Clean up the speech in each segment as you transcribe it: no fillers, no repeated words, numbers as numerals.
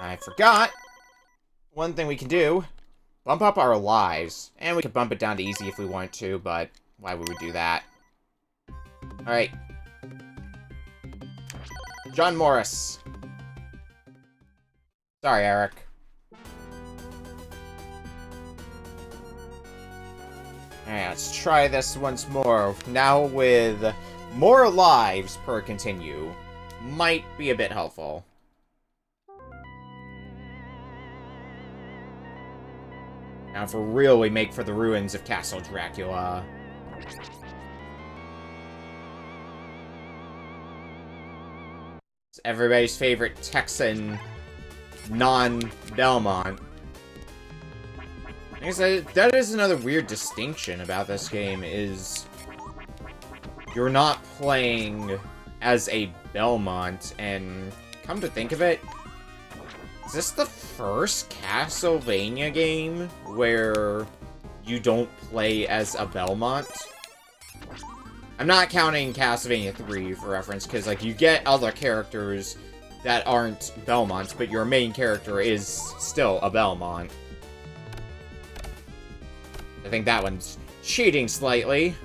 I forgot. One thing we can do. Bump up our lives. And we can bump it down to easy if we want to, but why would we do that? Alright. John Morris. Sorry, Eric. Alright, let's try this once more. Now with more lives per continue. Might be a bit helpful. Now for real, we make for the ruins of Castle Dracula. It's everybody's favorite Texan non-Belmont. I guess that is another weird distinction about this game, is you're not playing as a Belmont, and come to think of it, is this the first Castlevania game where you don't play as a Belmont? I'm not counting Castlevania 3 for reference, because, like, you get other characters that aren't Belmonts, but your main character is still a Belmont. I think that one's cheating slightly.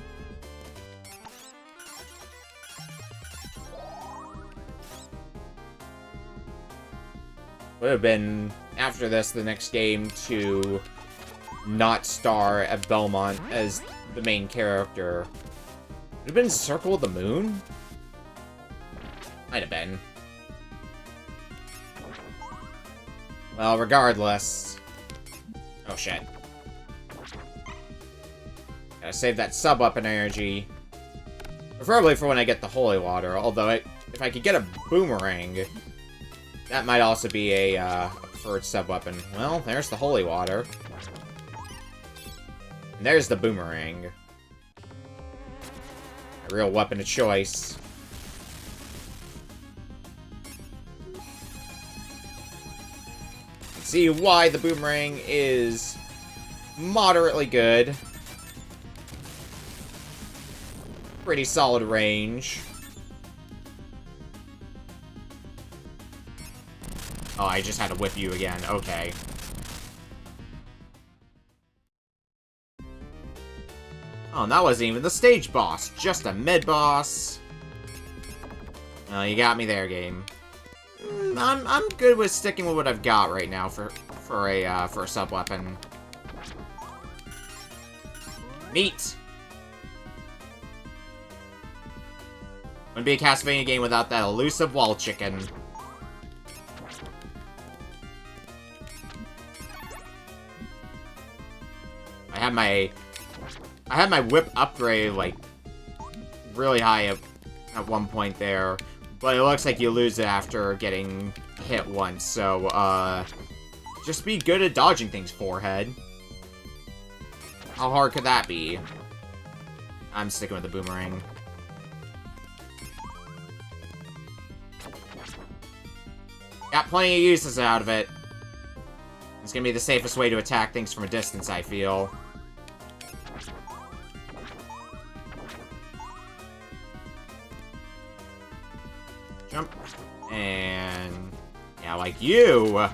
Would have been, after this, the next game to not star a Belmont as the main character. Would have been Circle of the Moon? Might have been. Well, regardless. Oh, shit. Gotta save that sub-weapon energy. Preferably for when I get the holy water, although if I could get a boomerang, that might also be a preferred sub-weapon. Well, there's the holy water. And there's the boomerang. A real weapon of choice. See why the boomerang is moderately good. Pretty solid range. Oh, I just had to whip you again. Okay. Oh, and that wasn't even the stage boss. Just a mid-boss. Oh, you got me there, game. I'm good with sticking with what I've got right now for a sub-weapon. Neat! Wouldn't be a Castlevania game without that elusive wall chicken. I had my whip upgrade, like, really high up at one point there, but it looks like you lose it after getting hit once, so, just be good at dodging things, forehead. How hard could that be? I'm sticking with the boomerang. Got plenty of uses out of it. It's gonna be the safest way to attack things from a distance, I feel. Jump. And... yeah, like you!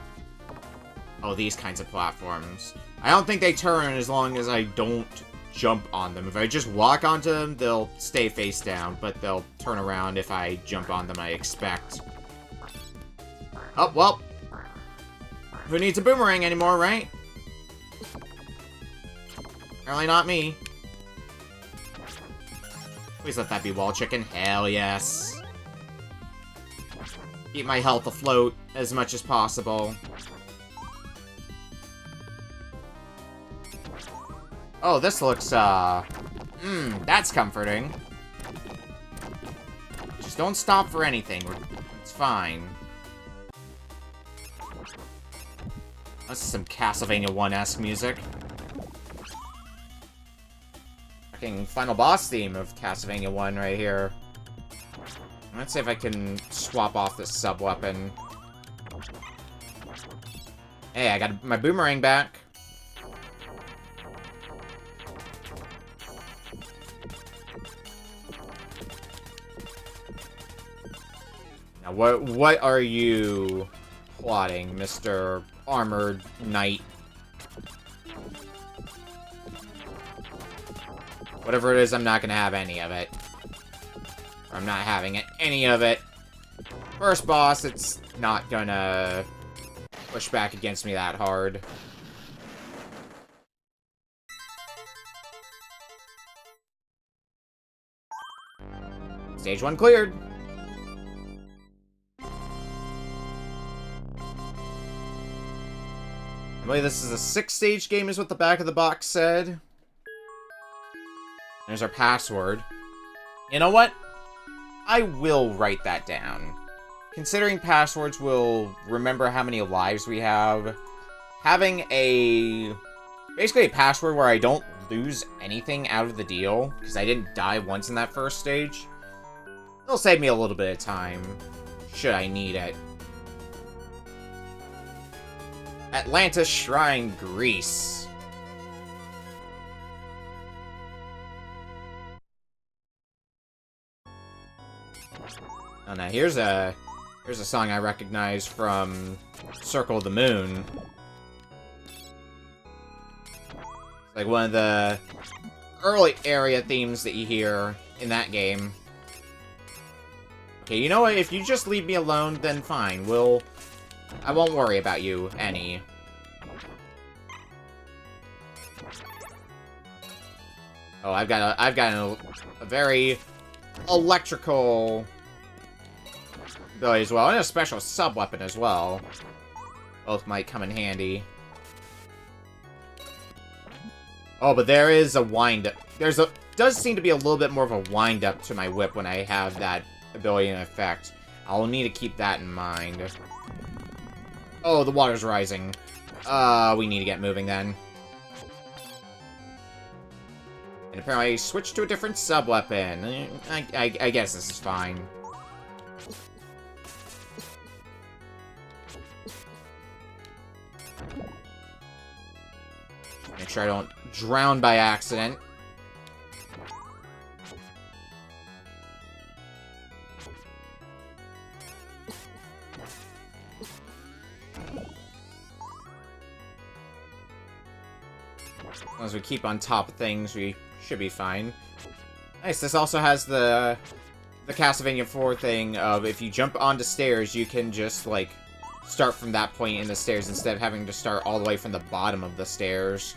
Oh, these kinds of platforms. I don't think they turn as long as I don't jump on them. If I just walk onto them, they'll stay face down, but they'll turn around if I jump on them, I expect. Oh, well. Who needs a boomerang anymore, right? Apparently not me. Please let that be wall chicken. Hell yes. Keep my health afloat as much as possible. Oh, this looks, that's comforting. Just don't stop for anything. It's fine. This is some Castlevania 1-esque music. Fucking final boss theme of Castlevania 1 right here. Let's see if I can swap off this sub-weapon. Hey, I got my boomerang back. Now, what are you plotting, Mr. Armored Knight? Whatever it is, I'm not gonna have any of it. I'm not having any of it. First boss, it's not gonna push back against me that hard. Stage 1 cleared. I believe this is a 6-stage game is what the back of the box said. There's our password. You know what? I will write that down. Considering passwords will remember how many lives we have, having basically a password where I don't lose anything out of the deal, because I didn't die once in that first stage, it'll save me a little bit of time, should I need it. Atlantis Shrine, Greece. Oh, now here's a song I recognize from Circle of the Moon. It's like one of the early area themes that you hear in that game. Okay, you know what? If you just leave me alone, then fine. I won't worry about you any. Oh, I've got a very electrical ability as well, and a special sub-weapon as well. Both might come in handy. Oh, but there is a wind-up. Does seem to be a little bit more of a wind-up to my whip when I have that ability in effect. I'll need to keep that in mind. Oh, the water's rising. We need to get moving then. And apparently I switched to a different sub-weapon. I guess this is fine. Make sure I don't drown by accident. As long as we keep on top of things, we should be fine. Nice, this also has the Castlevania 4 thing of if you jump onto stairs, you can just, like, start from that point in the stairs instead of having to start all the way from the bottom of the stairs.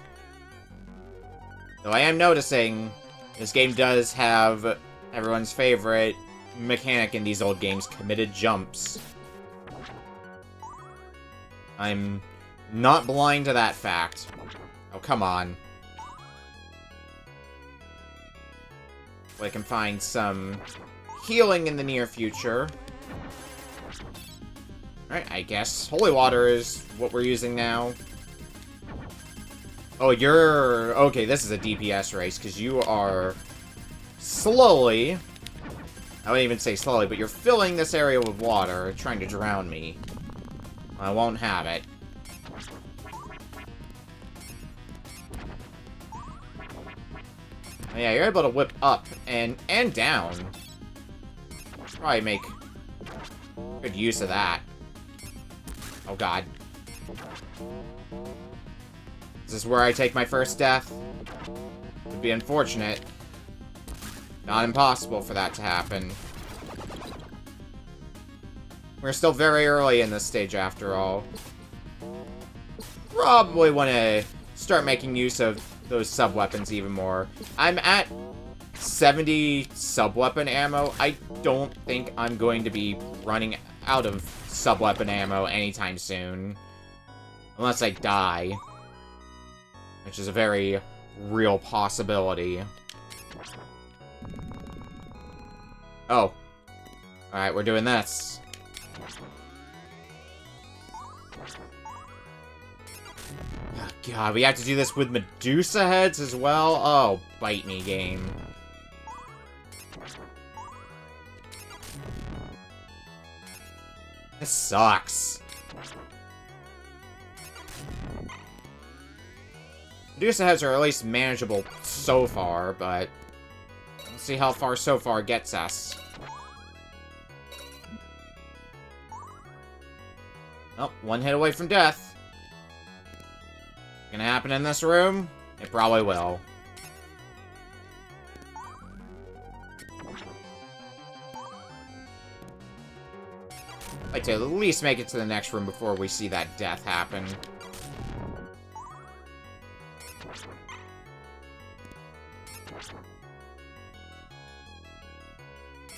Though I am noticing, this game does have everyone's favorite mechanic in these old games, committed jumps. I'm not blind to that fact. Oh, come on. I can find some healing in the near future. Alright, I guess holy water is what we're using now. Oh, you're... Okay, this is a DPS race, because you are slowly... I wouldn't even say slowly, but you're filling this area with water, trying to drown me. I won't have it. Oh, yeah, you're able to whip up and down. Should probably make good use of that. Oh, God. Is this where I take my first death? Would be unfortunate. Not impossible for that to happen. We're still very early in this stage, after all. Probably want to start making use of those sub-weapons even more. I'm at 70 sub-weapon ammo. I don't think I'm going to be running out of sub-weapon ammo anytime soon. Unless I die. Which is a very real possibility. Oh. Alright, we're doing this. Oh, God, we have to do this with Medusa heads as well? Oh, bite me, game. This sucks. Medusa heads are at least manageable so far, but let's see how far so far gets us. Oh, one hit away from death. Gonna happen in this room? It probably will. I'd like to at least make it to the next room before we see that death happen.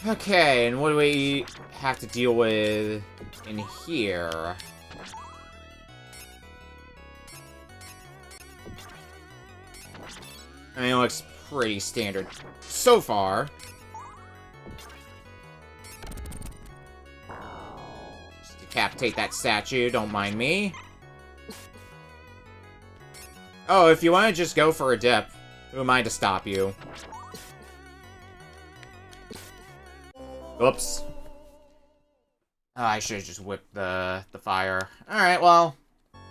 Okay, and what do we have to deal with in here? I mean, it looks pretty standard so far. Just decapitate that statue, don't mind me. Oh, if you want to just go for a dip, who am I to stop you? Oops. Oh, I should have just whipped the fire. Alright, well,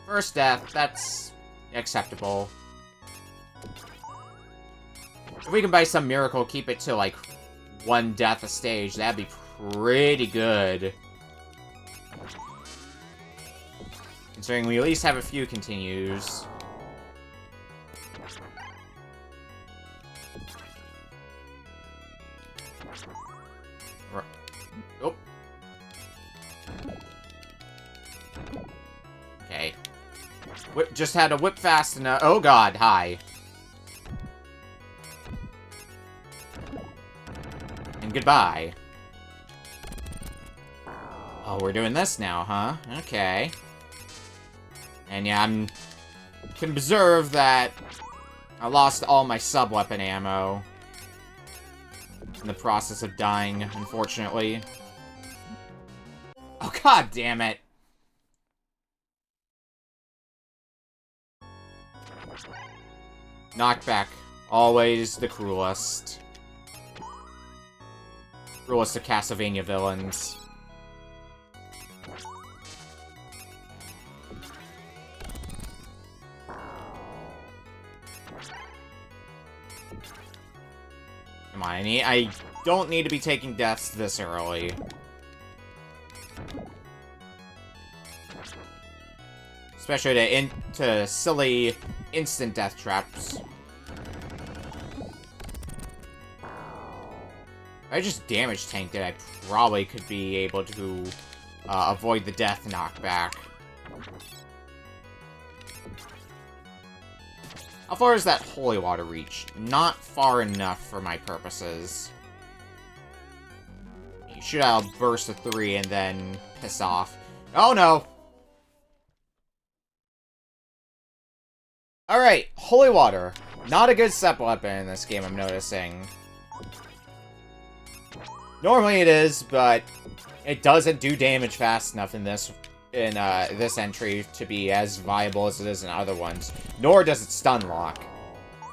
first death, that's acceptable. If we can, by some miracle, keep it to, like, one death a stage, that'd be pretty good. Considering we at least have a few continues. Oh. Okay. Just had to whip fast enough. Oh god, hi. And goodbye. Oh, we're doing this now, huh? Okay. And yeah, can observe that I lost all my sub-weapon ammo in the process of dying, unfortunately. Oh, god damn it. Knockback. Always the cruelest. Cruelest of Castlevania villains. Come on, I don't need to be taking deaths this early. Especially to silly instant death traps. If I just damage tanked it, I probably could be able to avoid the death knockback. How far does that holy water reach? Not far enough for my purposes. You shoot out a burst of 3 and then piss off. Oh no! Alright, holy water. Not a good step weapon in this game, I'm noticing. Normally it is, but it doesn't do damage fast enough in this entry to be as viable as it is in other ones. Nor does it stun lock.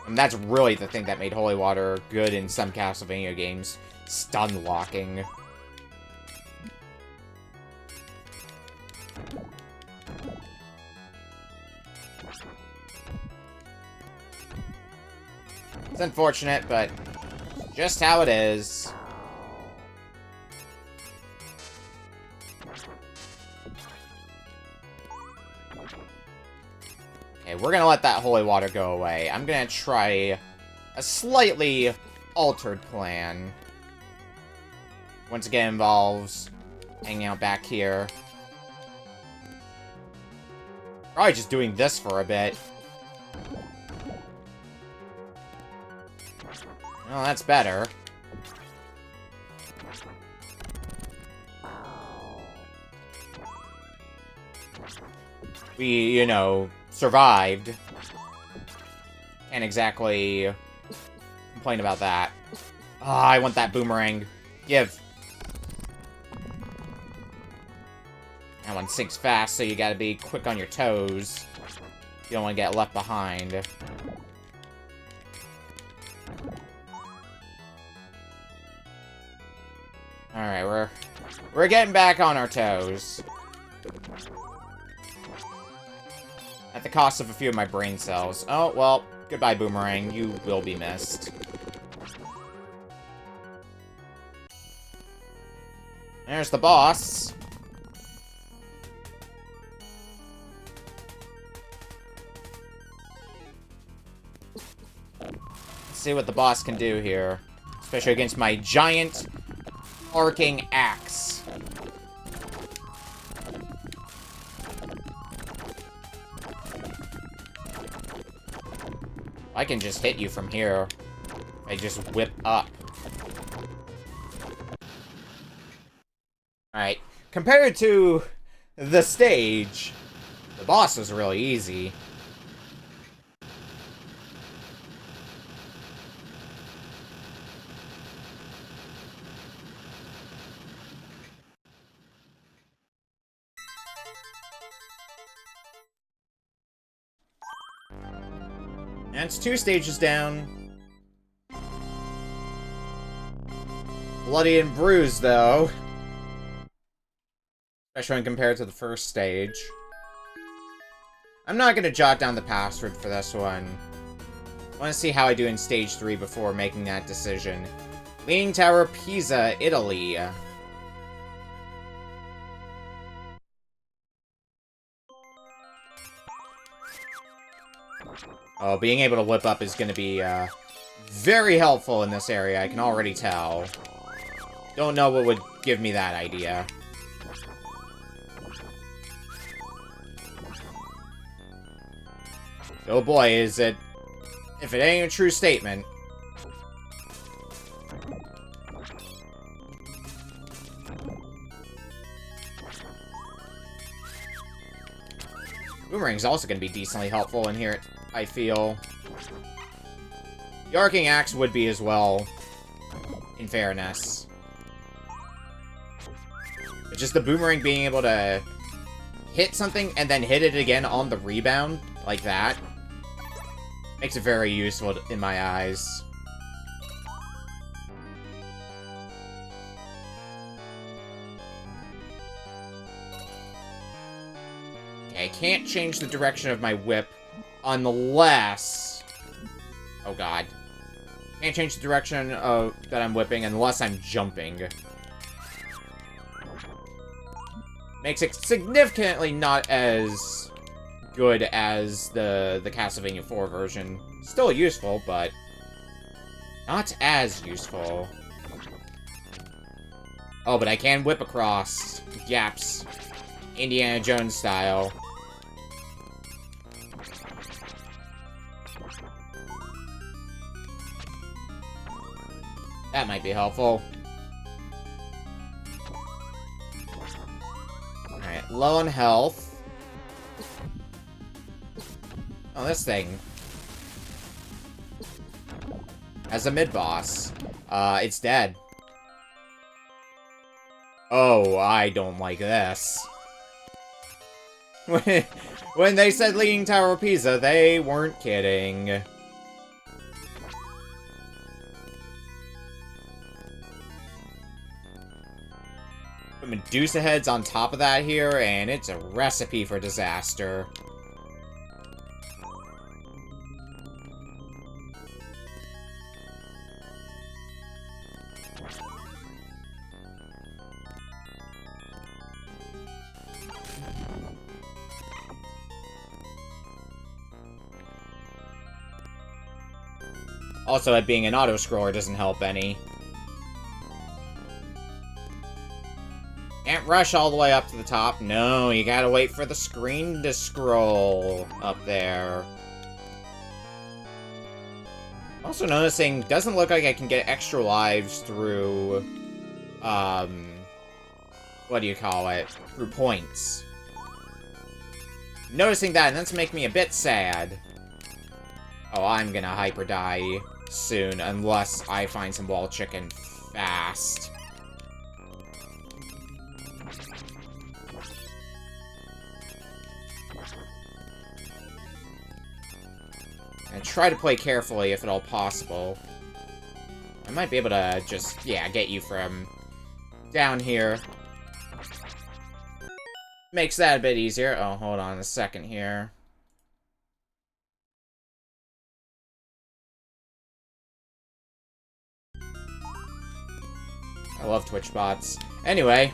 And that's really the thing that made holy water good in some Castlevania games. Stun locking. It's unfortunate, but just how it is. Okay, we're gonna let that holy water go away. I'm gonna try a slightly altered plan. Once again involves hanging out back here. Probably just doing this for a bit. Well, that's better. We, you know, survived. Can't exactly complain about that. Ah, I want that boomerang. Give. That one sinks fast, so you gotta be quick on your toes. You don't want to get left behind. Alright, we're getting back on our toes. At the cost of a few of my brain cells. Oh, well, goodbye, Boomerang. You will be missed. There's the boss. see what the boss can do here. Especially against my giant arcing axe. I can just hit you from here. I just whip up. Alright. Compared to the stage, the boss was really easy. And it's 2 stages down. Bloody and bruised, though. Especially when compared to the first stage. I'm not going to jot down the password for this one. I want to see how I do in stage 3 before making that decision. Leaning Tower, Pisa, Italy. Oh, being able to whip up is going to be very helpful in this area, I can already tell. Don't know what would give me that idea. Oh boy, is it... If it ain't a true statement. Boomerang's also going to be decently helpful in here, I feel. The arcing axe would be as well, in fairness. But just the boomerang being able to hit something and then hit it again on the rebound, like that, makes it very useful in my eyes. Okay, I can't change the direction of my whip unless... Oh god. Can't change the direction of that I'm whipping unless I'm jumping. Makes it significantly not as good as the Castlevania 4 version. Still useful, but not as useful. Oh, but I can whip across gaps, Indiana Jones style. That might be helpful. Alright, low on health. Oh, this thing has a mid-boss. It's dead. Oh, I don't like this. When they said Leaning Tower of Pisa, they weren't kidding. Put Medusa heads on top of that here, and it's a recipe for disaster. Also, it being an auto-scroller doesn't help any. Can't rush all the way up to the top. No, you gotta wait for the screen to scroll up there. Also noticing, doesn't look like I can get extra lives through, what do you call it? Through points. Noticing that, and that's making me a bit sad. Oh, I'm gonna hyper die soon, unless I find some wall chicken fast. And try to play carefully if at all possible. I might be able to just, yeah, get you from down here. Makes that a bit easier. Oh, hold on a second here. I love Twitch bots. Anyway.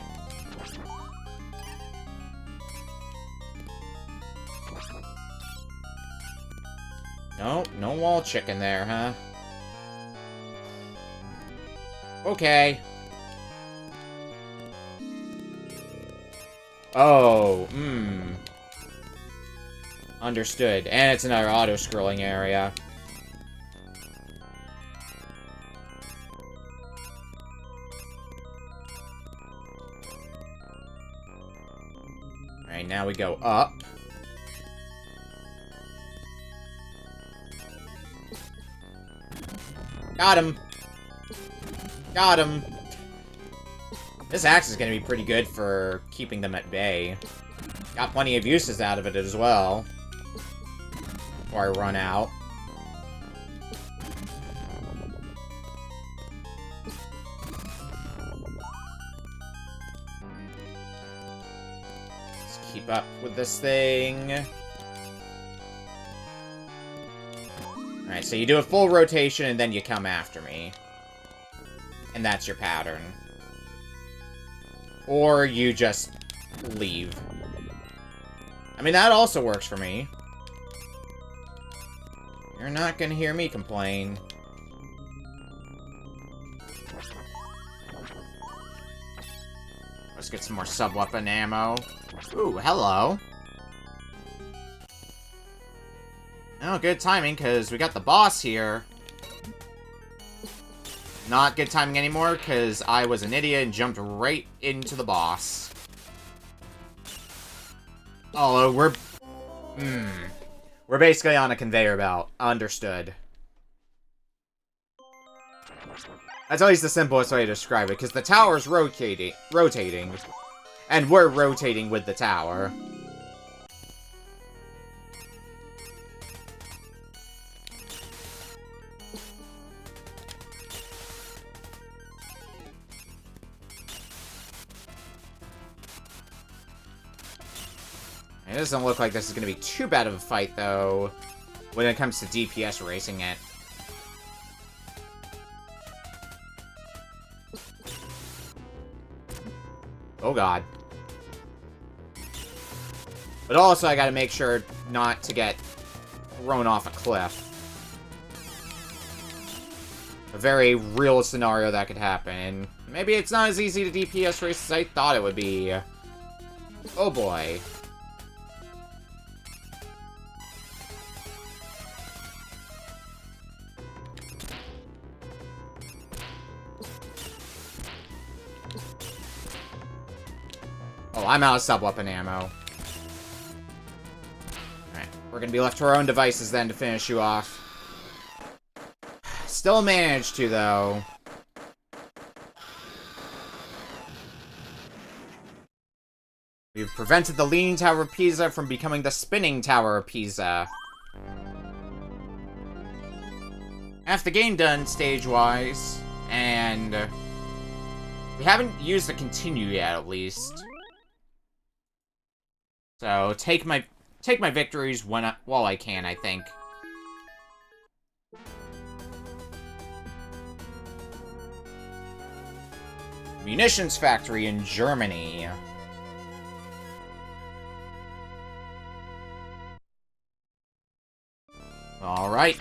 No, no wall chicken there, huh? Okay. Oh, Understood. And it's another auto-scrolling area. Alright, now we go up. Got him! Got him! This axe is gonna be pretty good for keeping them at bay. Got plenty of uses out of it as well. Before I run out. Let's keep up with this thing. Alright, so you do a full rotation and then you come after me. And that's your pattern. Or you just leave. I mean, that also works for me. You're not gonna hear me complain. Let's get some more sub-weapon ammo. Ooh, hello. Oh, good timing, because we got the boss here. Not good timing anymore, because I was an idiot and jumped right into the boss. Oh, we're basically on a conveyor belt. Understood. That's at least the simplest way to describe it, because the tower's rotating. And we're rotating with the tower. It doesn't look like this is going to be too bad of a fight, though, when it comes to DPS racing it. Oh god. But also, I gotta make sure not to get thrown off a cliff. A very real scenario that could happen. Maybe it's not as easy to DPS race as I thought it would be. Oh boy. Oh, I'm out of sub-weapon ammo. Alright, we're gonna be left to our own devices then to finish you off. Still managed to, though. We've prevented the Leaning Tower of Pisa from becoming the Spinning Tower of Pisa. Half the game done, stage-wise. And we haven't used the continue yet, at least. So, take my victories while I can, I think. Munitions factory in Germany. Alright.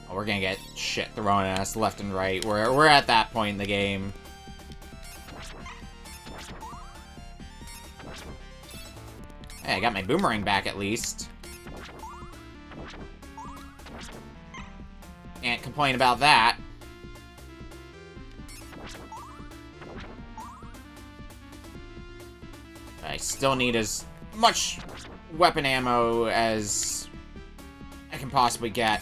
Oh, we're gonna get shit thrown at us left and right. We're at that point in the game. Hey, I got my boomerang back at least. Can't complain about that. I still need as much weapon ammo as I can possibly get.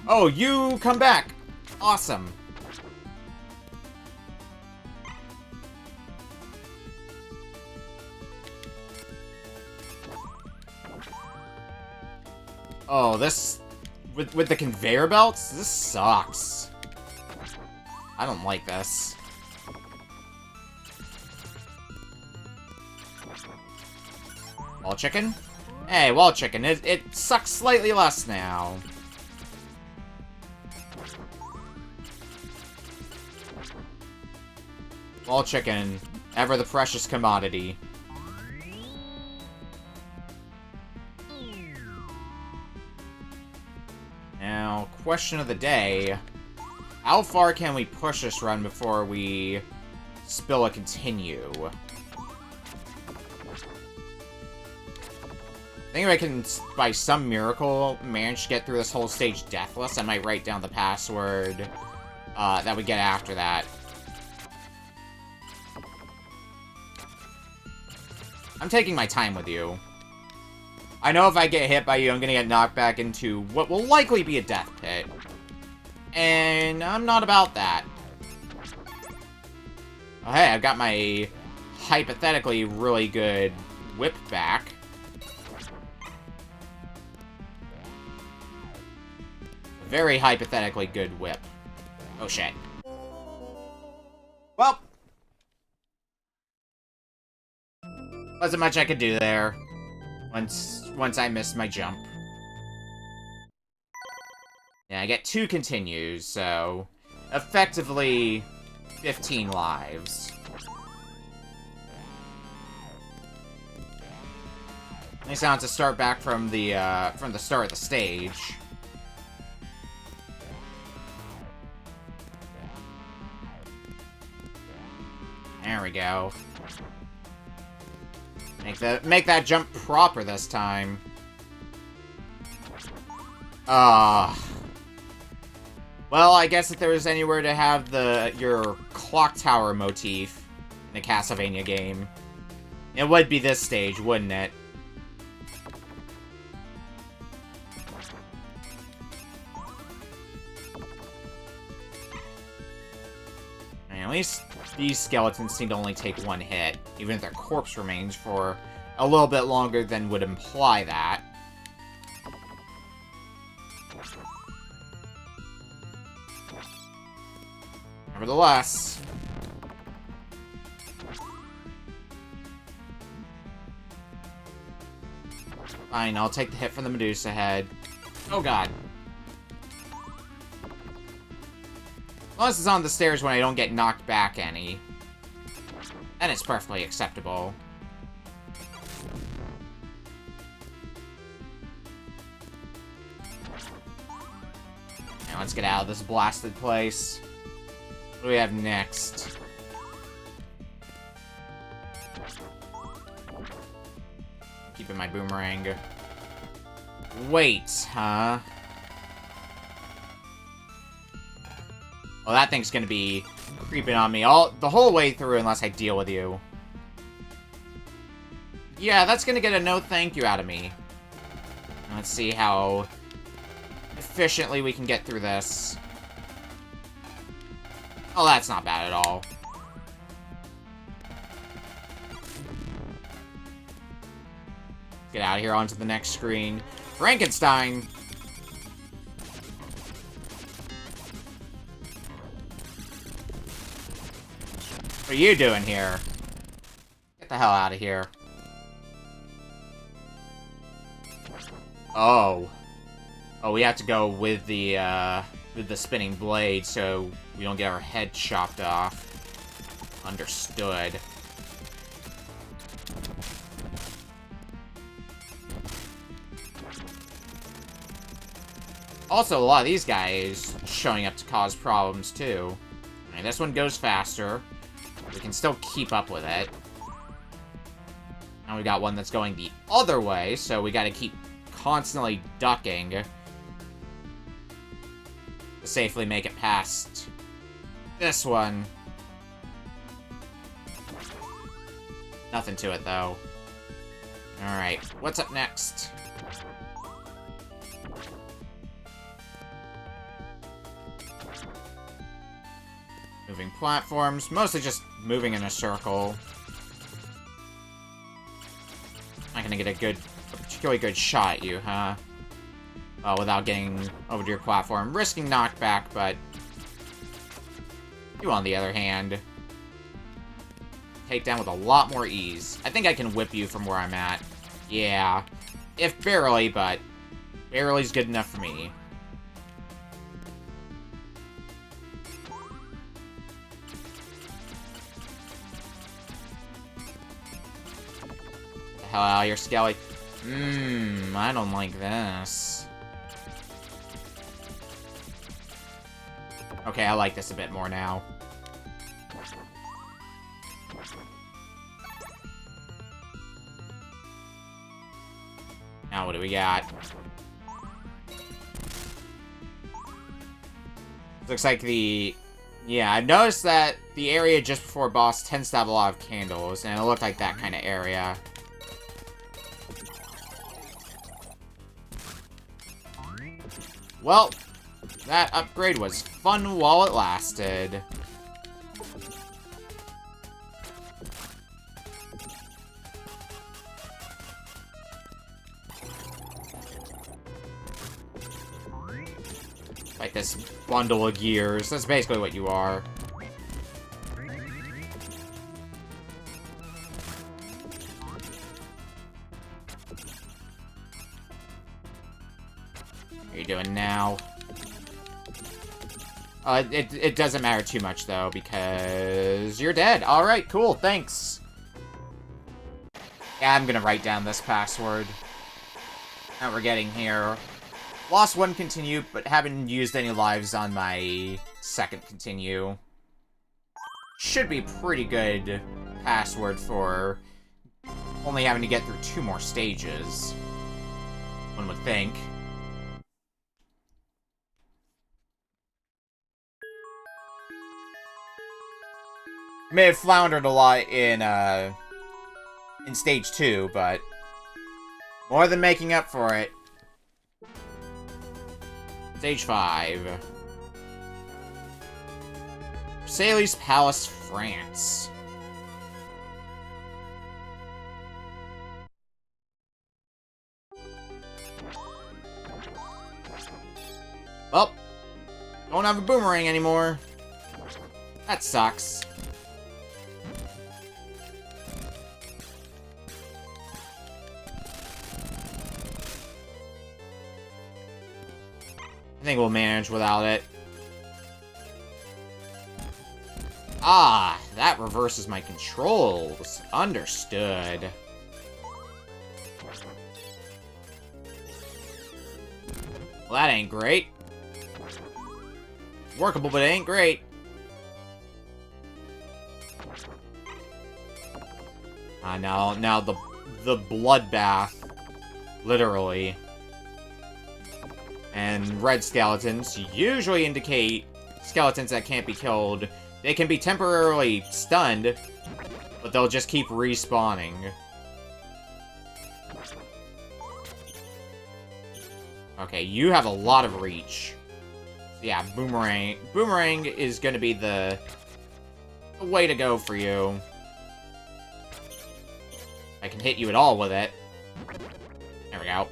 Oh, you come back! Awesome. Oh, this... With the conveyor belts? This sucks. I don't like this. Wall chicken? Hey, wall chicken. It sucks slightly less now. Wall chicken. Ever the precious commodity. question of the day. How far can we push this run before we spill a continue? I think if I can, by some miracle, manage to get through this whole stage deathless, I might write down the password that we get after that. I'm taking my time with you. I know if I get hit by you, I'm gonna get knocked back into what will likely be a death pit. And I'm not about that. Oh, hey, I've got my hypothetically really good whip back. Very hypothetically good whip. Oh, shit. Well. Wasn't much I could do there. Once I missed my jump. Yeah, I get 2 continues, so... effectively, 15 lives. At least I have to start back from the start of the stage. There we go. Make that jump proper this time. Well, I guess if there was anywhere to have your clock tower motif in a Castlevania game, it would be this stage, wouldn't it? And at least these skeletons seem to only take 1 hit, even if their corpse remains for a little bit longer than would imply that. Nevertheless. Fine, I'll take the hit from the Medusa head. Oh god. Unless it's on the stairs when I don't get knocked back any. Then it's perfectly acceptable. Now let's get out of this blasted place. What do we have next? Keeping my boomerang. Wait, huh? Well, that thing's gonna be creeping on me the whole way through unless I deal with you. Yeah, that's gonna get a no thank you out of me. Let's see how efficiently we can get through this. Oh, that's not bad at all. Get out of here onto the next screen. Frankenstein! What are you doing here? Get the hell out of here. Oh. Oh, we have to go with the spinning blade so we don't get our head chopped off. Understood. Also, a lot of these guys showing up to cause problems, too. I mean, this one goes faster. We can still keep up with it. And we got one that's going the other way, so we gotta keep constantly ducking to safely make it past this one. Nothing to it, though. Alright, what's up next? Moving platforms, mostly just moving in a circle. Not gonna get a particularly good shot at you, huh? Without getting over to your platform. Risking knockback, but you, on the other hand, take down with a lot more ease. I think I can whip you from where I'm at. Yeah. If barely, but barely's good enough for me. Get the hell out of here, Skelly. I don't like this. Okay, I like this a bit more now. Now what do we got? Looks like the... Yeah, I've noticed that the area just before boss tends to have a lot of candles, and it looked like that kind of area. Well, that upgrade was fun while it lasted. Like this bundle of gears. That's basically what you are. What are you doing now? It doesn't matter too much, though, because you're dead. Alright, cool, thanks. Yeah, I'm gonna write down this password that we're getting here. Lost one continue, but haven't used any lives on my second continue. Should be pretty good password for only having to get through 2 more stages, one would think. May have floundered a lot in stage 2, but more than making up for it. Stage 5. Versailles Palace, France. Well, don't have a boomerang anymore. That sucks. I think we'll manage without it. Ah, that reverses my controls. Understood. Well, that ain't great. Workable, but it ain't great. Now the bloodbath, literally. And red skeletons usually indicate skeletons that can't be killed. They can be temporarily stunned, but they'll just keep respawning. Okay, you have a lot of reach. Yeah, boomerang. Boomerang is gonna be the way to go for you. I can hit you at all with it. There we go.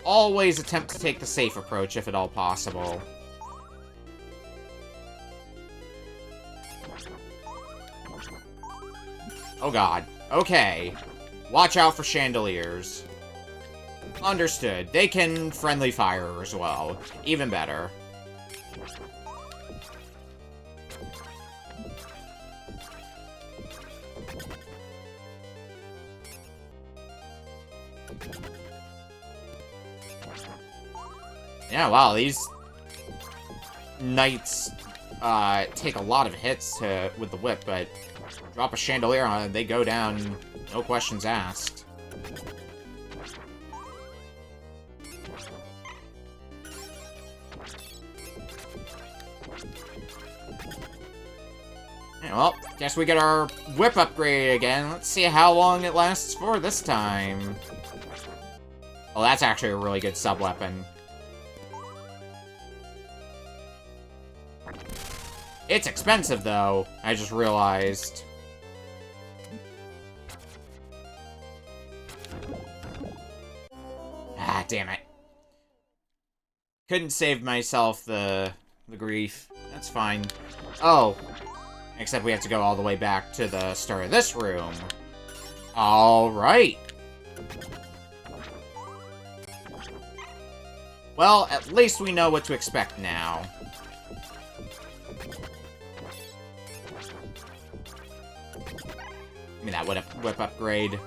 Always attempt to take the safe approach, if at all possible. Oh god. Okay. Watch out for chandeliers. Understood. They can friendly fire as well. Even better. Yeah, wow, these knights take a lot of hits with the whip, but drop a chandelier on it, they go down, no questions asked. Yeah, well, guess we get our whip upgrade again. Let's see how long it lasts for this time. Oh, that's actually a really good sub-weapon. It's expensive, though, I just realized. Ah, damn it. Couldn't save myself the grief. That's fine. Oh. Except we have to go all the way back to the start of this room. Alright. Well, at least we know what to expect now. Give me that whip upgrade.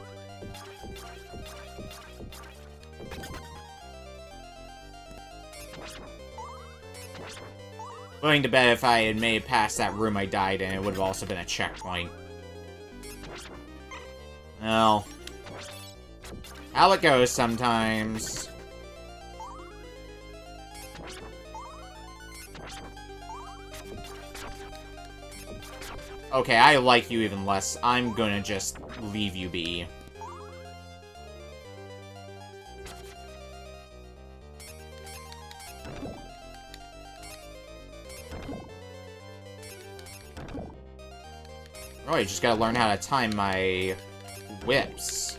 Willing to bet if I had made it past that room I died in, it would have also been a checkpoint. Well, how it goes sometimes. Okay, I like you even less. I'm gonna just leave you be. Oh, you just gotta learn how to time my whips.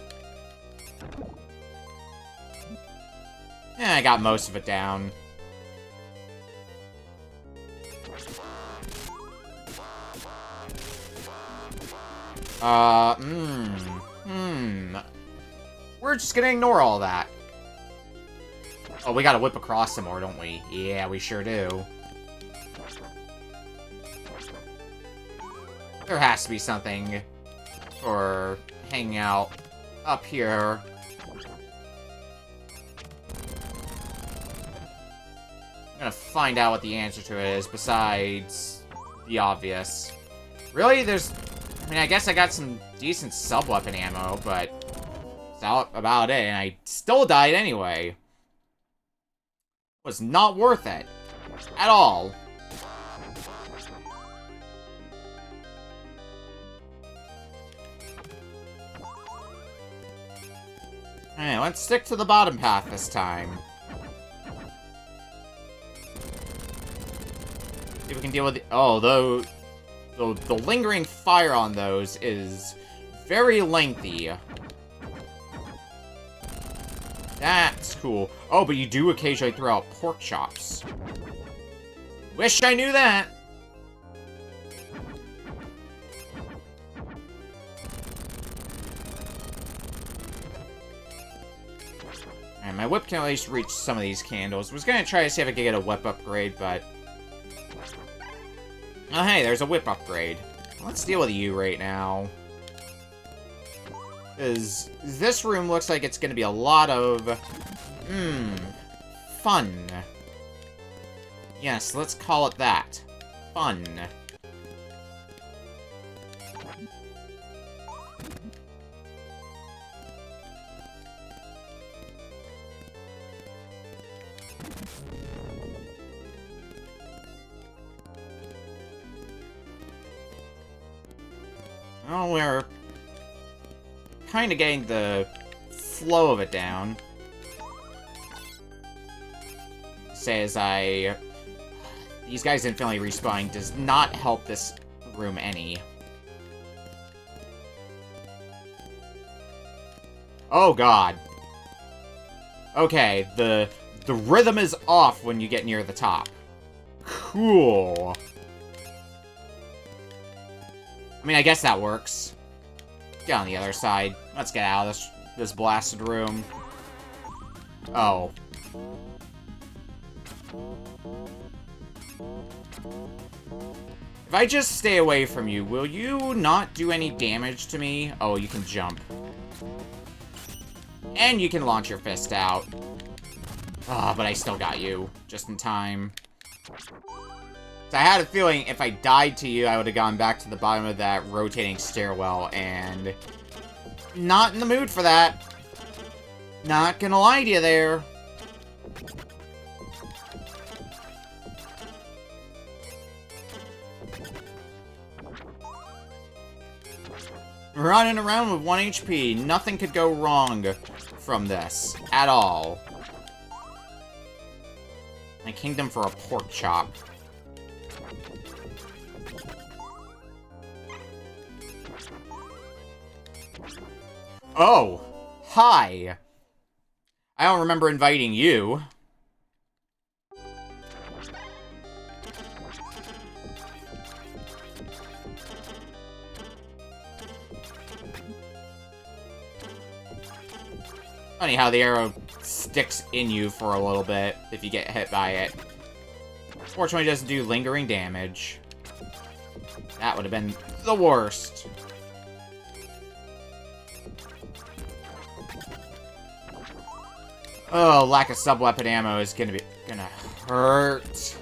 Yeah, I got most of it down. We're just gonna ignore all that. Oh, we gotta whip across some more, don't we? Yeah, we sure do. There has to be something for hanging out up here. I'm gonna find out what the answer to it is, besides the obvious. Really? I mean, I guess I got some decent sub-weapon ammo, but that's about it, and I still died anyway. Was not worth it. At all. Alright, let's stick to the bottom path this time. See if we can deal with the... Oh, the lingering fire on those is very lengthy. That's cool. Oh, but you do occasionally throw out pork chops. Wish I knew that! And my whip can at least reach some of these candles. Was gonna try to see if I could get a whip upgrade, but... Oh, hey, there's a whip upgrade. Let's deal with you right now. Because this room looks like it's gonna be a lot of... fun. Yes, let's call it that. Fun. Well, we're kind of getting the flow of it down. Say as these guys infinitely respawning does not help this room any. Oh god. Okay, the rhythm is off when you get near the top. Cool. I mean, I guess that works. Get on the other side. Let's get out of this blasted room. Oh. If I just stay away from you, will you not do any damage to me? Oh, you can jump. And you can launch your fist out. Ah, but I still got you. Just in time. So I had a feeling if I died to you, I would have gone back to the bottom of that rotating stairwell, and... Not in the mood for that. Not gonna lie to you there. Running around with 1 HP. Nothing could go wrong from this. At all. My kingdom for a pork chop. Oh, hi. I don't remember inviting you. Funny how the arrow sticks in you for a little bit if you get hit by it. Fortunately, it doesn't do lingering damage. That would have been the worst. Oh, lack of sub-weapon ammo is gonna hurt.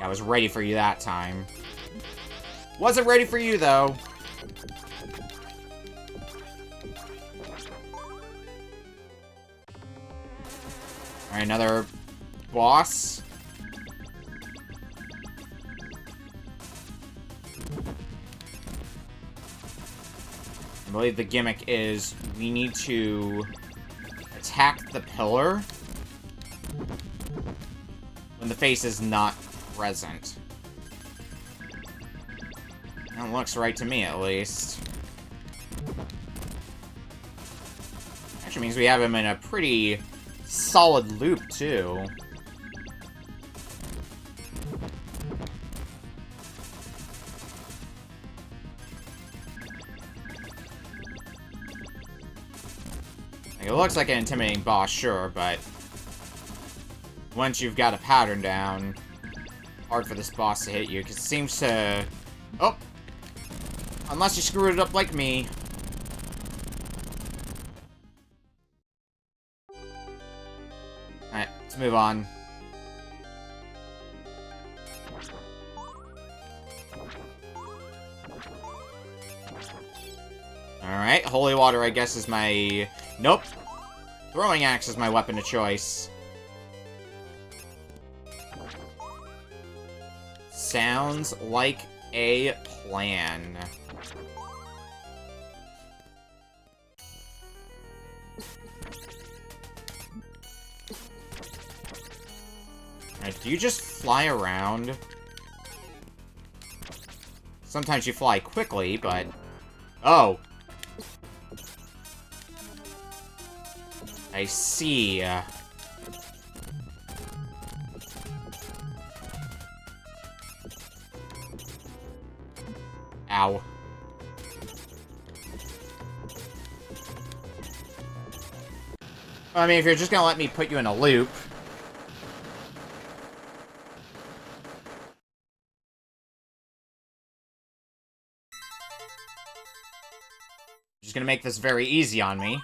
Yeah, I was ready for you that time. Wasn't ready for you, though. Alright, another boss. I believe the gimmick is we need to attack the pillar when the face is not present. That looks right to me, at least. Actually means we have him in a pretty solid loop, too. It looks like an intimidating boss, sure, but once you've got a pattern down, hard for this boss to hit you, because it seems to... Oh! Unless you screwed it up like me. Alright, let's move on. Alright, holy water, I guess, is my... Nope. Throwing axe is my weapon of choice. Sounds like a plan. Alright, do you just fly around? Sometimes you fly quickly, but... Oh! I see. Ow. I mean, if you're just gonna let me put you in a loop... Just gonna make this very easy on me.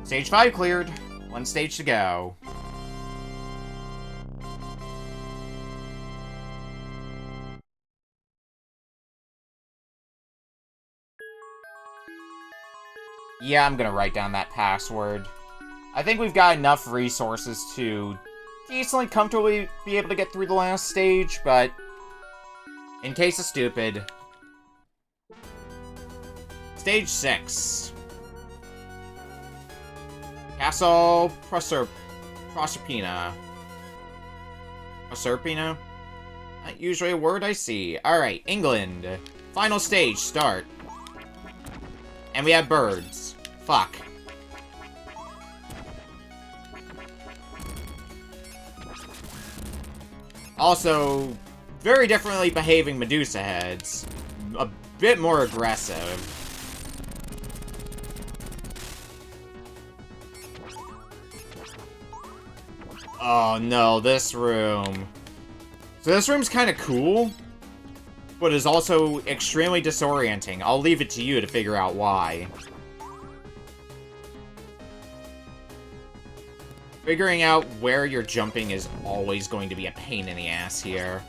Stage 5 cleared. One stage to go. Yeah, I'm gonna write down that password. I think we've got enough resources to decently comfortably be able to get through the last stage, but in case of stupid. Stage 6. Castle Proserpina. Proserpina? Not usually a word I see. Alright, England. Final stage, start. And we have birds. Fuck. Also, very differently behaving Medusa heads. A bit more aggressive. Oh no, this room. So this room's kind of cool, but is also extremely disorienting. I'll leave it to you to figure out why. Figuring out where you're jumping is always going to be a pain in the ass here.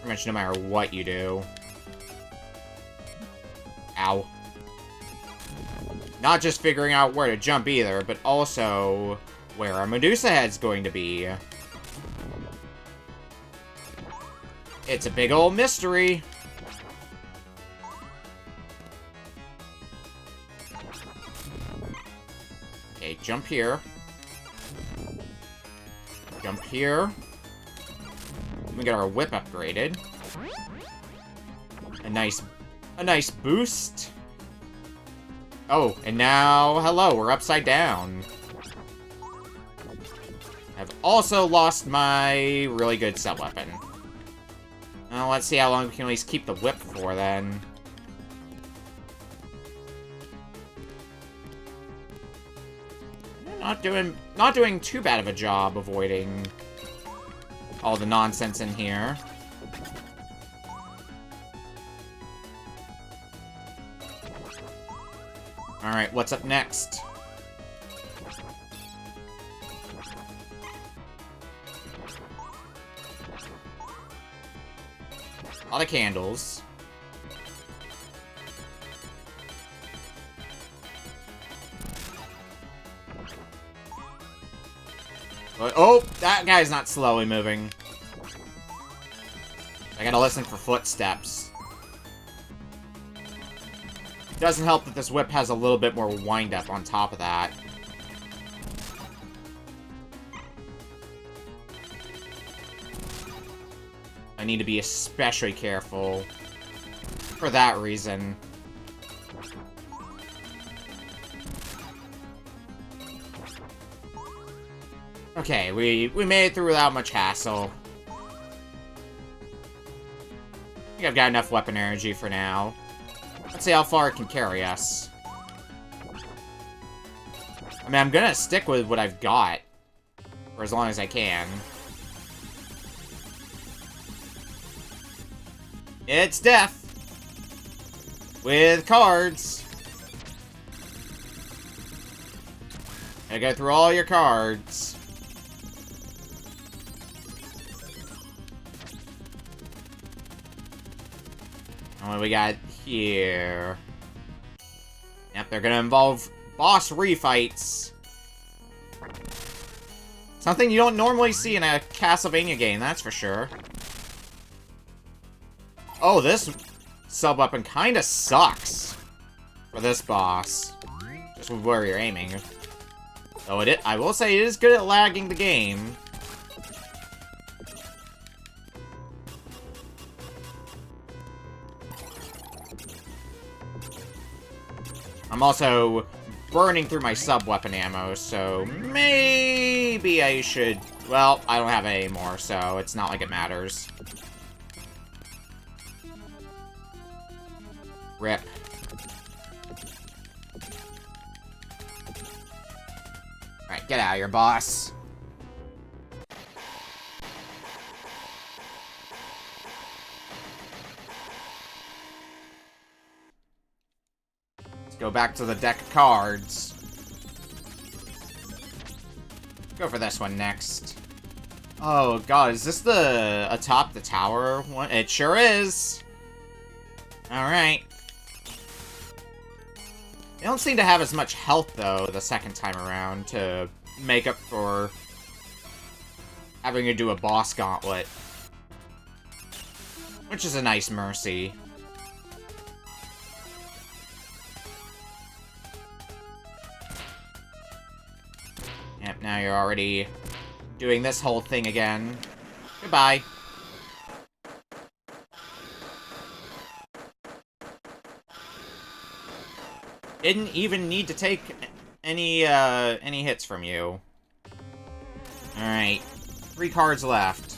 Pretty much no matter what you do. Ow. Not just figuring out where to jump either, but also where our Medusa head's going to be. It's a big old mystery. Okay, jump here. Jump here. We got our whip upgraded. A nice boost. Oh, and now, hello, we're upside down. I've also lost my really good sub-weapon. Well, let's see how long we can at least keep the whip for, then. Not doing too bad of a job avoiding all the nonsense in here. Alright, what's up next? lot of candles. But, oh, that guy's not slowly moving. I gotta listen for footsteps. Doesn't help that this whip has a little bit more wind-up on top of that. I need to be especially careful for that reason. Okay, we made it through without much hassle. I think I've got enough weapon energy for now. Let's see how far it can carry us. I mean, I'm gonna stick with what I've got for as long as I can. It's death! With cards! Gotta go through all your cards. And what do we got here? Yep, they're gonna involve boss refights. Something you don't normally see in a Castlevania game, that's for sure. Oh, this sub-weapon kinda sucks for this boss. Just with where you're aiming. Though I will say it is good at lagging the game. I'm also burning through my sub-weapon ammo, so maybe I should... Well, I don't have it anymore, so it's not like it matters. Rip. Alright, get out of here, boss. Let's go back to the deck of cards. Go for this one next. Oh god, is this the atop the tower one? It sure is. Alright. They don't seem to have as much health, though, the second time around to make up for having to do a boss gauntlet. Which is a nice mercy. Yep, now you're already doing this whole thing again. Goodbye. Didn't even need to take any hits from you. Alright. 3 cards left.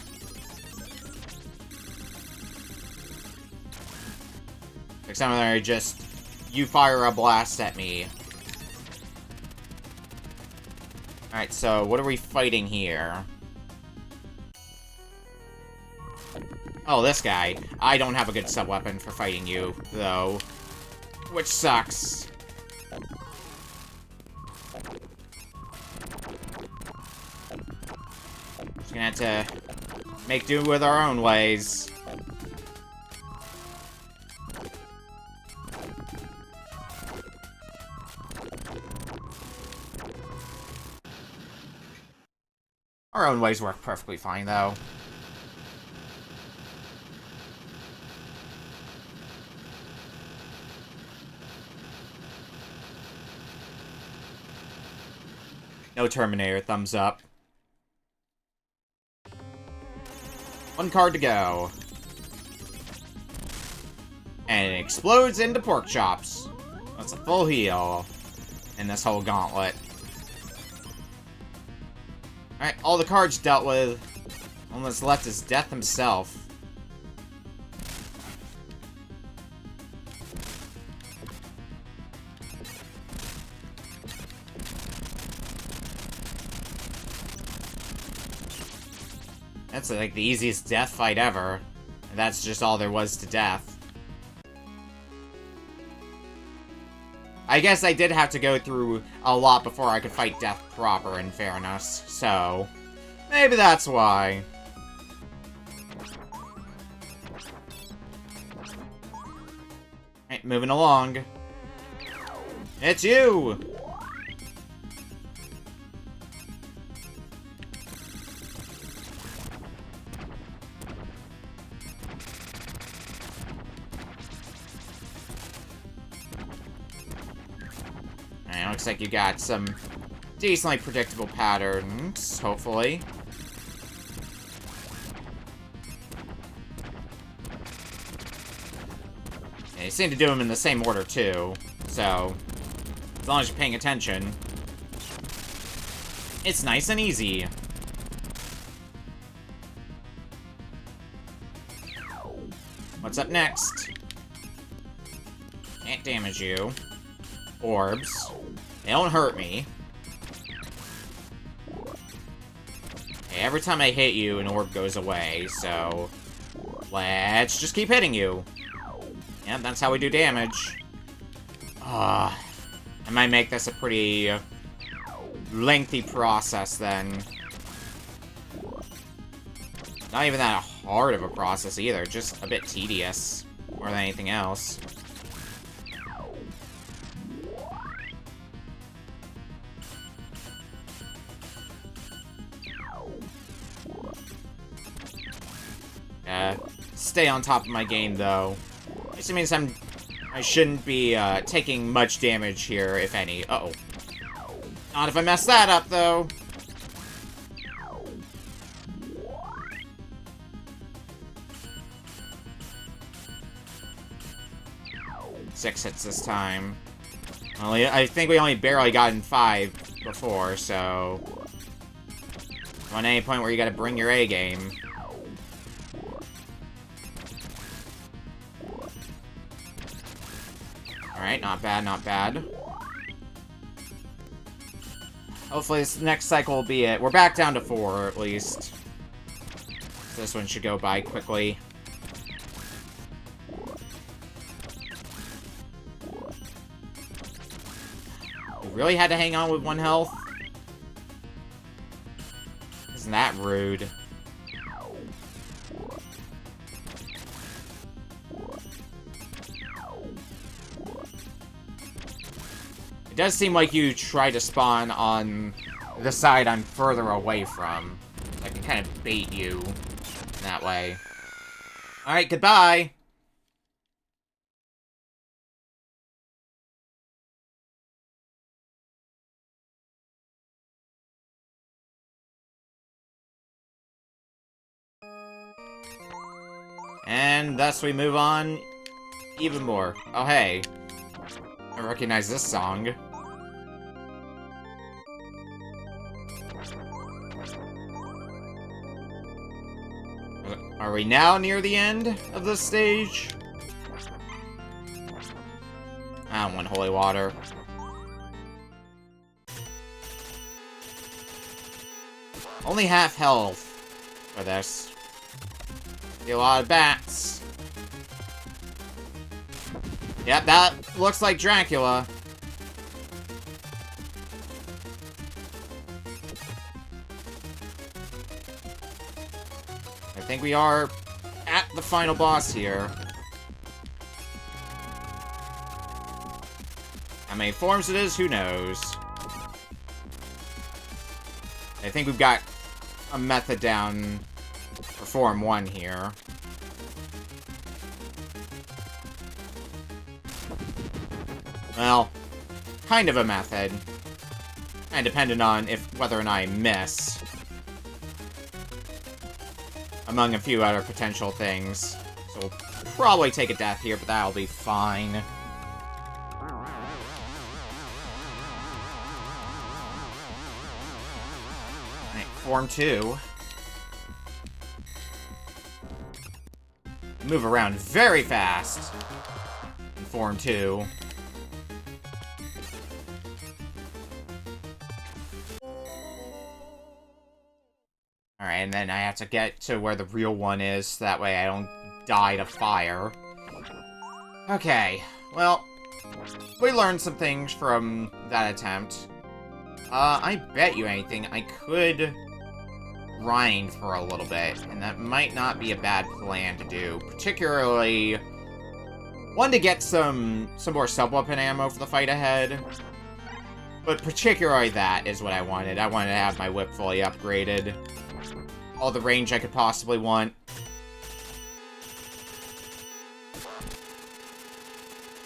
Like some of them are just, you fire a blast at me. Alright, so what are we fighting here? Oh, this guy. I don't have a good sub-weapon for fighting you, though. Which sucks. Just gonna have to make do with our own ways. Our own ways work perfectly fine, though. No Terminator, thumbs up. 1 card to go. And it explodes into pork chops. That's a full heal in this whole gauntlet. Alright, all the cards dealt with. All that's left is Death himself. That's like the easiest death fight ever. And that's just all there was to Death. I guess I did have to go through a lot before I could fight Death proper, in fairness. So, maybe that's why. Alright, moving along. It's you! Alright, looks like you got some decently predictable patterns, hopefully. Yeah, you seem to do them in the same order, too. So, as long as you're paying attention, it's nice and easy. What's up next? Can't damage you. Orbs. They don't hurt me. Okay, every time I hit you, an orb goes away, so let's just keep hitting you. Yeah, that's how we do damage. I might make this a pretty lengthy process, then. Not even that hard of a process, either. Just a bit tedious, more than anything else. Stay on top of my game, though. This means I shouldn't be taking much damage here, if any. Uh-oh. Not if I mess that up, though. Six hits this time. I think we only barely got in 5 before, so... On any point where you gotta bring your A game. Alright, not bad, not bad. Hopefully this next cycle will be it. We're back down to 4, at least. So this one should go by quickly. You really had to hang on with 1 health? Isn't that rude? It does seem like you try to spawn on the side I'm further away from. I can kind of bait you that way. Alright, goodbye! And thus we move on even more. Oh, hey. I recognize this song. Are we now near the end of this stage? I don't want holy water. Only half health for this. Get a lot of bats. Yep, that looks like Dracula. I think we are at the final boss here. How many forms it is, who knows? I think we've got a method down for Form 1 here. Well, kind of a method. And dependent on whether or not I miss. Among a few other potential things. So we'll probably take a death here, but that'll be fine. Alright, Form 2. Move around very fast in Form 2. Alright, and then I have to get to where the real one is, so that way I don't die to fire. Okay, well, we learned some things from that attempt. I bet you anything, I could grind for a little bit, and that might not be a bad plan to do, particularly One, to get some more sub-weapon ammo for the fight ahead. But particularly that is what I wanted. I wanted to have my whip fully upgraded. All the range I could possibly want.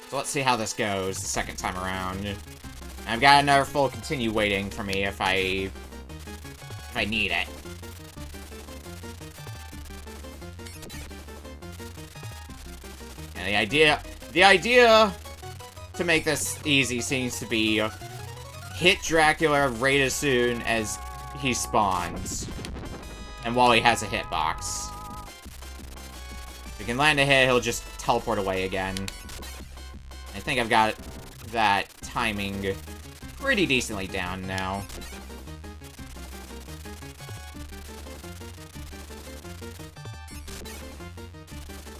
So let's see how this goes the second time around. I've got another full continue waiting for me if I need it. And the idea to make this easy seems to be hit Dracula right as soon as he spawns. And while he has a hitbox. If he can land a hit, he'll just teleport away again. I think I've got that timing pretty decently down now.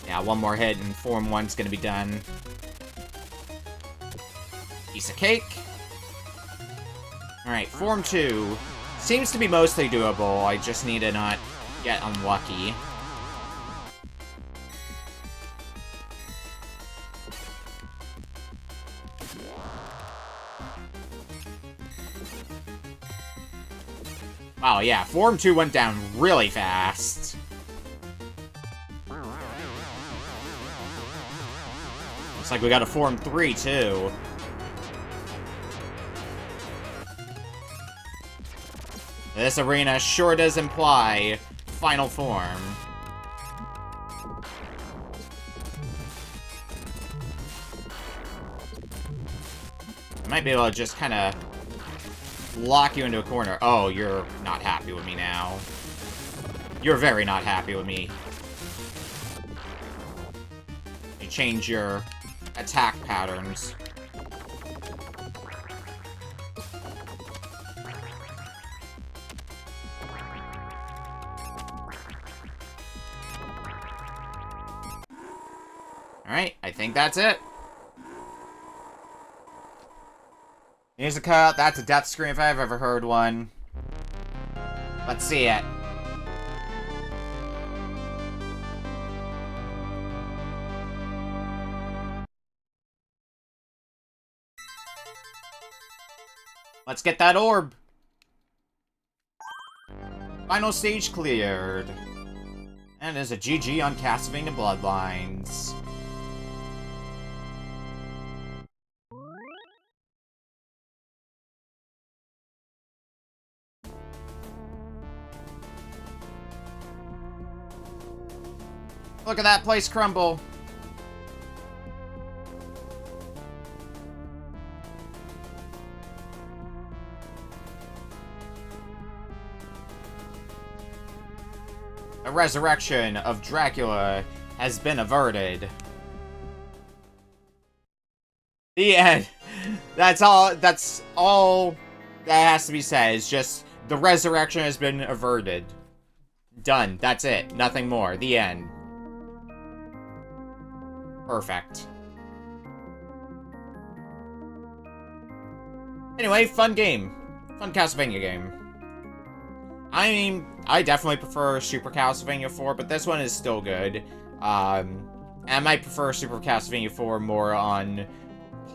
Yeah, one more hit and Form 1's gonna be done. Piece of cake. Alright, Form 2 seems to be mostly doable. I just need to not get unlucky. Wow, yeah, Form 2 went down really fast. Looks like we got a Form 3, too. This arena sure does imply final form. I might be able to just kind of lock you into a corner. Oh, you're not happy with me now. You're very not happy with me. You change your attack patterns. Alright, I think that's it. Music cut, that's a death scream if I've ever heard one. Let's see it. Let's get that orb. Final stage cleared. And there's a GG on Castlevania Bloodlines. Look at that place crumble. The resurrection of Dracula has been averted. The end. That's all that has to be said. It's just the resurrection has been averted. Done. That's it. Nothing more. The end. Perfect. Anyway, fun game. Fun Castlevania game. I mean, I definitely prefer Super Castlevania 4, but this one is still good. I might prefer Super Castlevania 4 more on...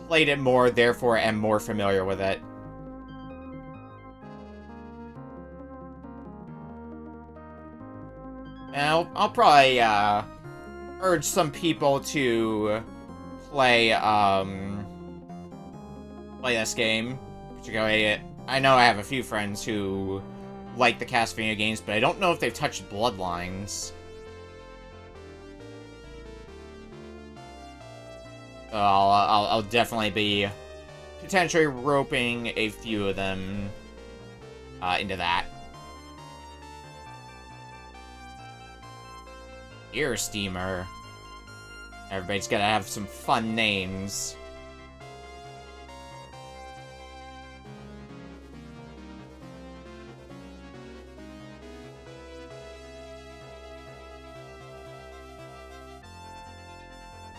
Played it more, therefore am more familiar with it. And I'll probably, urge some people to play this game. Particularly, I know I have a few friends who like the Castlevania games, but I don't know if they've touched Bloodlines. So I'll definitely be potentially roping a few of them into that. Ear Steamer. Everybody's gotta have some fun names.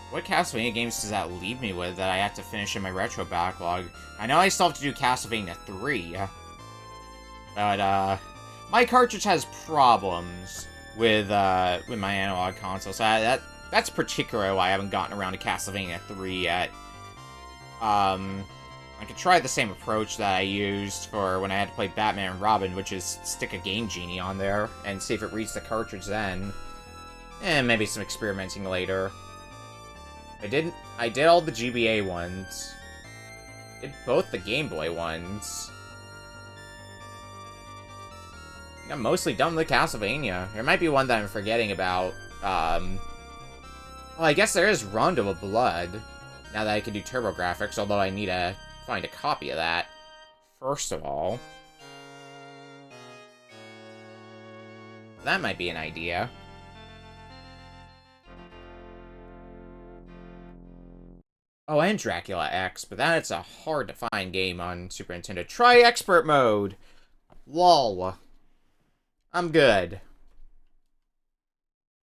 What Castlevania games does that leave me with that I have to finish in my retro backlog? I know I still have to do Castlevania 3. But, my cartridge has problems with my analog console, so That's particularly why I haven't gotten around to Castlevania 3 yet. I could try the same approach that I used for when I had to play Batman and Robin, which is stick a Game Genie on there and see if it reads the cartridge then. And maybe some experimenting later. I did all the GBA ones. Did both the Game Boy ones. I think I'm mostly done with Castlevania. There might be one that I'm forgetting about. Well, I guess there is Rondo of Blood. Now that I can do TurboGrafx, although I need to find a copy of that. First of all. That might be an idea. Oh, and Dracula X, but that's a hard-to-find game on Super Nintendo. Try Expert Mode! Lol. I'm good.